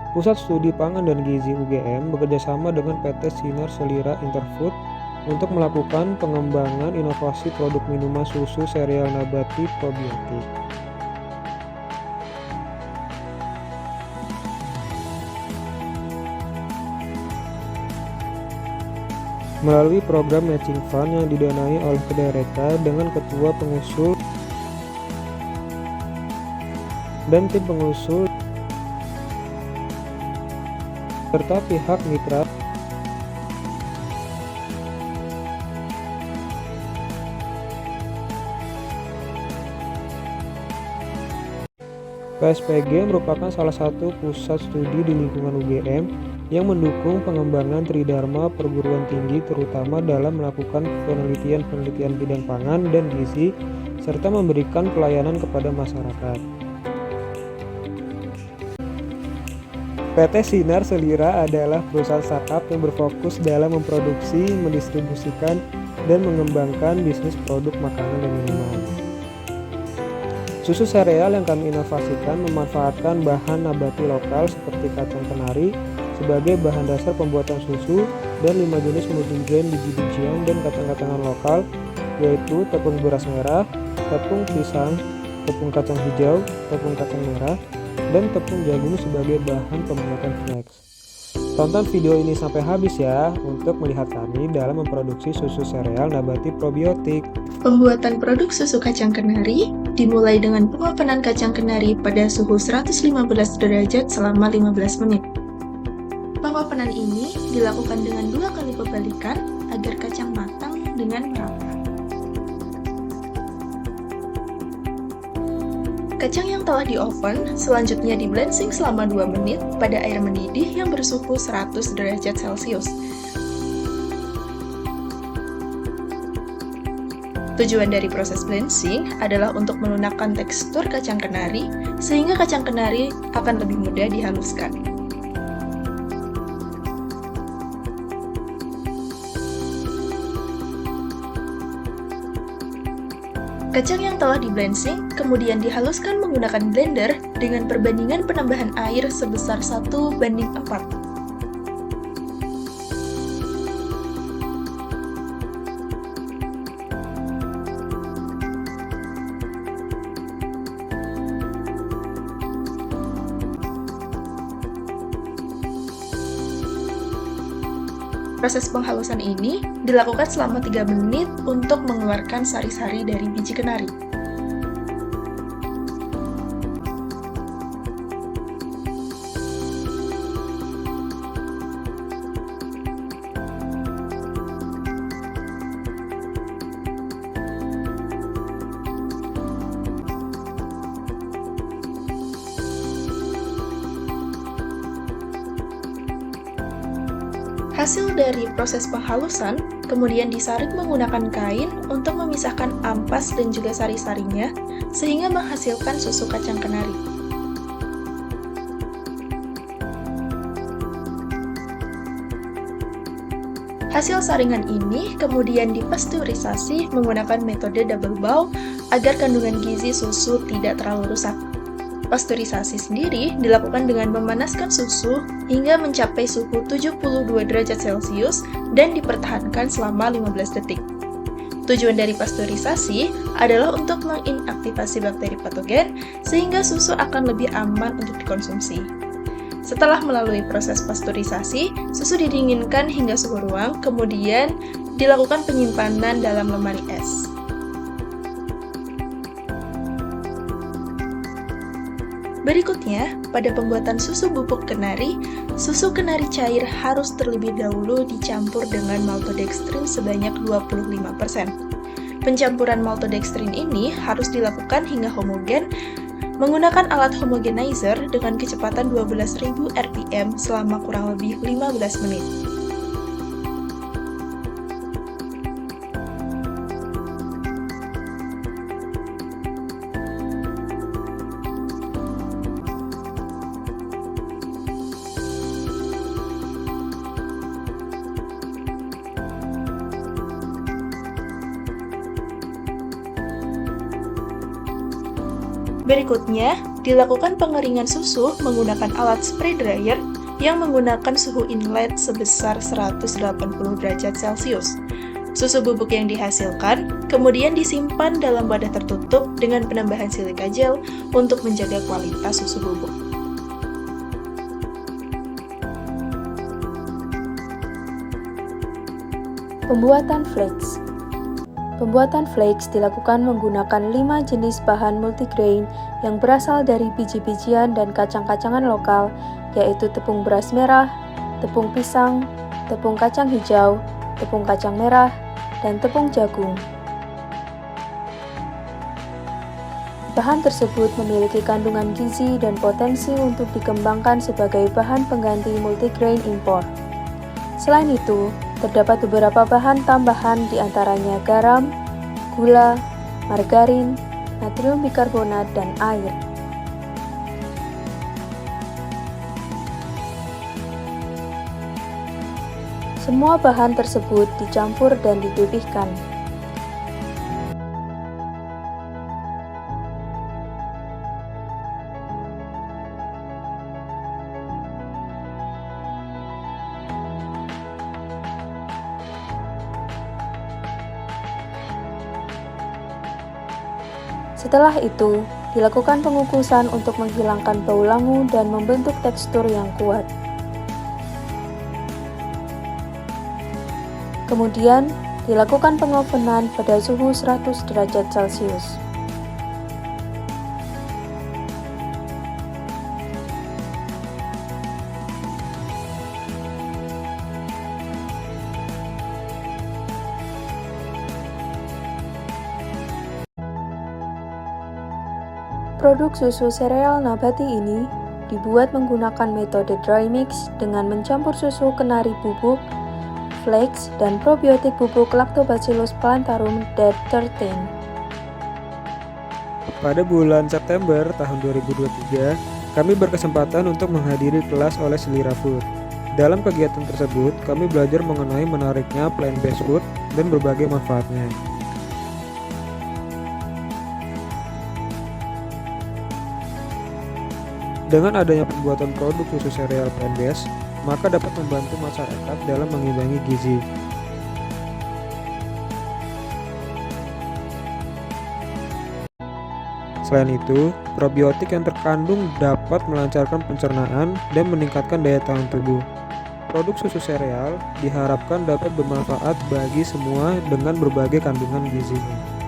Pusat Studi Pangan dan Gizi UGM bekerjasama dengan PT Sinar Selira Interfood untuk melakukan pengembangan inovasi produk minuman susu sereal nabati probiotik. Melalui program Matching Fund yang didanai oleh Kedareka dengan ketua pengusul dan tim pengusul serta pihak mitra, PSPG merupakan salah satu pusat studi di lingkungan UGM yang mendukung pengembangan tridharma perguruan tinggi, terutama dalam melakukan penelitian-penelitian bidang pangan dan gizi serta memberikan pelayanan kepada masyarakat. PT Sinar Selira adalah perusahaan startup yang berfokus dalam memproduksi, mendistribusikan, dan mengembangkan bisnis produk makanan dan minuman. Susu sereal yang kami inovasikan memanfaatkan bahan nabati lokal seperti kacang kenari sebagai bahan dasar pembuatan susu dan 5 jenis multigrain biji-bijian dan kacang-kacangan lokal, yaitu tepung beras merah, tepung pisang, tepung kacang hijau, tepung kacang merah, dan tepung jagung sebagai bahan pembuatan flakes. Tonton video ini sampai habis ya untuk melihat kami dalam memproduksi susu sereal nabati probiotik. Pembuatan produk susu kacang kenari dimulai dengan pengopenan kacang kenari pada suhu 115 derajat selama 15 menit. Pengopenan ini dilakukan dengan 2 kali pembalikan agar kacang matang dengan merata. Kacang yang telah di-oven selanjutnya di-blanching selama 2 menit pada air mendidih yang bersuhu 100 derajat Celcius. Tujuan dari proses blanching adalah untuk melunakkan tekstur kacang kenari sehingga kacang kenari akan lebih mudah dihaluskan. Kacang yang telah di-blanching kemudian dihaluskan menggunakan blender dengan perbandingan penambahan air sebesar 1:4. Proses penghalusan ini dilakukan selama 3 menit untuk mengeluarkan sari-sari dari biji kenari. Hasil dari proses penghalusan kemudian disaring menggunakan kain untuk memisahkan ampas dan juga sari-sarinya sehingga menghasilkan susu kacang kenari. Hasil saringan ini kemudian dipasteurisasi menggunakan metode double bow agar kandungan gizi susu tidak terlalu rusak. Pasteurisasi sendiri dilakukan dengan memanaskan susu hingga mencapai suhu 72 derajat Celcius dan dipertahankan selama 15 detik. Tujuan dari pasteurisasi adalah untuk menginaktivasi bakteri patogen sehingga susu akan lebih aman untuk dikonsumsi. Setelah melalui proses pasteurisasi, susu didinginkan hingga suhu ruang, kemudian dilakukan penyimpanan dalam lemari es. Berikutnya, pada pembuatan susu bubuk kenari, susu kenari cair harus terlebih dahulu dicampur dengan maltodextrin sebanyak 25%. Pencampuran maltodextrin ini harus dilakukan hingga homogen menggunakan alat homogenizer dengan kecepatan 12.000 rpm selama kurang lebih 15 menit. Berikutnya, Dilakukan pengeringan susu menggunakan alat spray dryer yang menggunakan suhu inlet sebesar 180 derajat Celcius. Susu bubuk yang dihasilkan kemudian disimpan dalam wadah tertutup dengan penambahan silika gel untuk menjaga kualitas susu bubuk. Pembuatan flakes. Pembuatan flakes dilakukan menggunakan 5 jenis bahan multigrain yang berasal dari biji-bijian dan kacang-kacangan lokal, yaitu tepung beras merah, tepung pisang, tepung kacang hijau, tepung kacang merah, dan tepung jagung. Bahan tersebut memiliki kandungan gizi dan potensi untuk dikembangkan sebagai bahan pengganti multigrain impor. Selain itu, terdapat beberapa bahan tambahan diantaranya garam, gula, margarin, natrium bikarbonat, dan air. Semua bahan tersebut dicampur dan dipipihkan. Setelah itu, dilakukan pengukusan untuk menghilangkan bau langu dan membentuk tekstur yang kuat. Kemudian, dilakukan pengovenan pada suhu 100 derajat Celcius. Produk susu sereal nabati ini dibuat menggunakan metode dry mix dengan mencampur susu kenari bubuk, flakes, dan probiotik bubuk Lactobacillus plantarum DET13. Pada bulan September tahun 2023, kami berkesempatan untuk menghadiri kelas oleh Selira Food. Dalam kegiatan tersebut, kami belajar mengenai menariknya plant-based food dan berbagai manfaatnya. Dengan adanya pembuatan produk susu sereal plant-based, maka dapat membantu masyarakat dalam mengimbangi gizi. Selain itu, probiotik yang terkandung dapat melancarkan pencernaan dan meningkatkan daya tahan tubuh. Produk susu sereal diharapkan dapat bermanfaat bagi semua dengan berbagai kandungan gizinya.